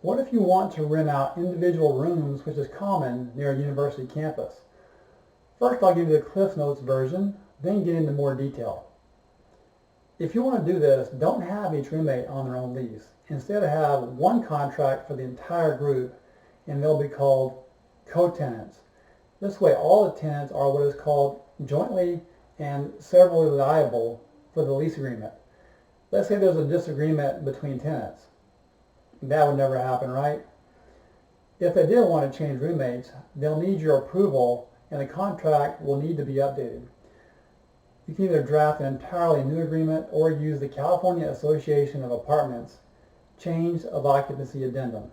What if you want to rent out individual rooms, which is common near a university campus? First, I'll give you the Cliff Notes version, then get into more detail. If you want to do this, don't have each roommate on their own lease. Instead, have one contract for the entire group, and they'll be called co-tenants. This way, all the tenants are what is called jointly and severally liable for the lease agreement. Let's say there's a disagreement between tenants. That would never happen, right? If they did want to change roommates, they'll need your approval and the contract will need to be updated. You can either draft an entirely new agreement or use the California Association of Apartments Change of Occupancy Addendum.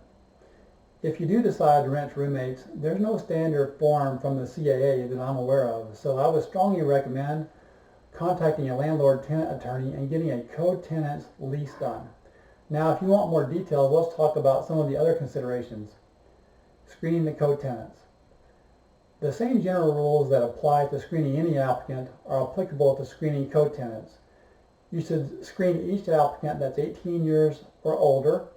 If you do decide to rent to roommates, there's no standard form from the CAA that I'm aware of, so I would strongly recommend contacting a landlord-tenant attorney and getting a co-tenant lease done. Now, if you want more details, let's talk about some of the other considerations. Screening the co-tenants. The same general rules that apply to screening any applicant are applicable to screening co-tenants. You should screen each applicant that's 18 years or older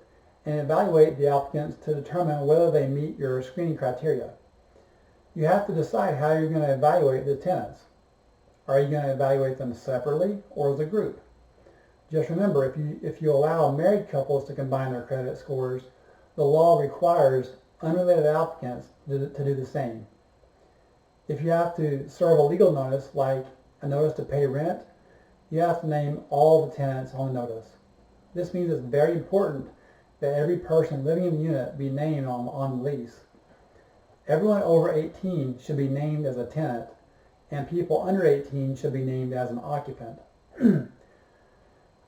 and evaluate the applicants to determine whether they meet your screening criteria. You have to decide how you're going to evaluate the tenants. Are you going to evaluate them separately or as a group? Just remember, if you allow married couples to combine their credit scores, the law requires unrelated applicants to do the same. If you have to serve a legal notice, like a notice to pay rent, you have to name all the tenants on the notice. This means it's very important that every person living in the unit be named on the lease. Everyone over 18 should be named as a tenant, and people under 18 should be named as an occupant.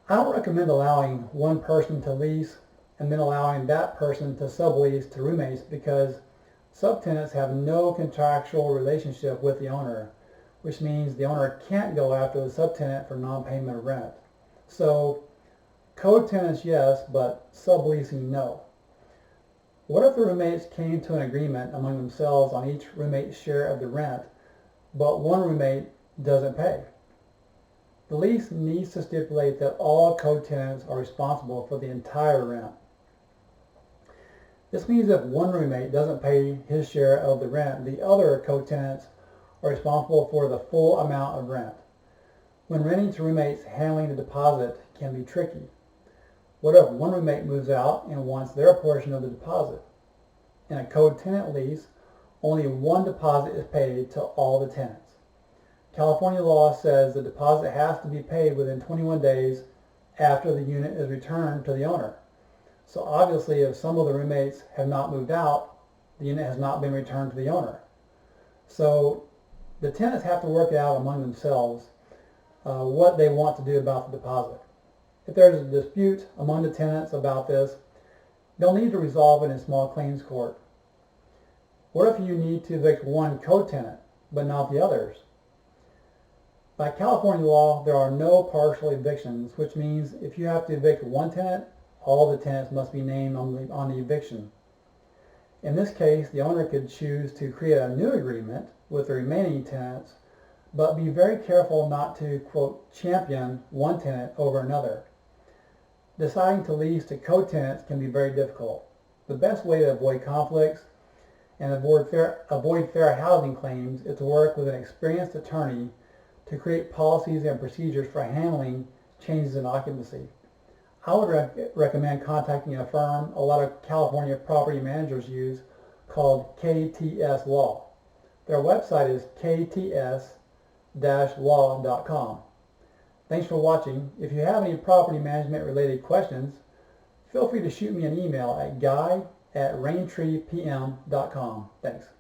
I don't recommend allowing one person to lease and then allowing that person to sublease to roommates because subtenants have no contractual relationship with the owner, which means the owner can't go after the subtenant for non-payment of rent. So, co-tenants yes, but subleasing no. What if the roommates came to an agreement among themselves on each roommate's share of the rent, but one roommate doesn't pay? The lease needs to stipulate that all co-tenants are responsible for the entire rent. This means if one roommate doesn't pay his share of the rent, the other co-tenants are responsible for the full amount of rent. When renting to roommates, handling the deposit can be tricky. What if one roommate moves out and wants their portion of the deposit? In a co-tenant lease, only one deposit is paid to all the tenants. California law says the deposit has to be paid within 21 days after the unit is returned to the owner. So obviously, if some of the roommates have not moved out, the unit has not been returned to the owner. So the tenants have to work it out among themselves what they want to do about the deposit. If there's a dispute among the tenants about this, they'll need to resolve it in small claims court. What if you need to evict one co-tenant, but not the others? By California law, there are no partial evictions, which means if you have to evict one tenant, all the tenants must be named on the eviction. In this case, the owner could choose to create a new agreement with the remaining tenants, but be very careful not to, quote, champion one tenant over another. Deciding to lease to co-tenants can be very difficult. The best way to avoid conflicts and avoid fair housing claims is to work with an experienced attorney to create policies and procedures for handling changes in occupancy. I would recommend contacting a firm a lot of California property managers use called KTS Law. Their website is kts-law.com. Thanks for watching. If you have any property management related questions, feel free to shoot me an email at guy@raintreepm.com. Thanks.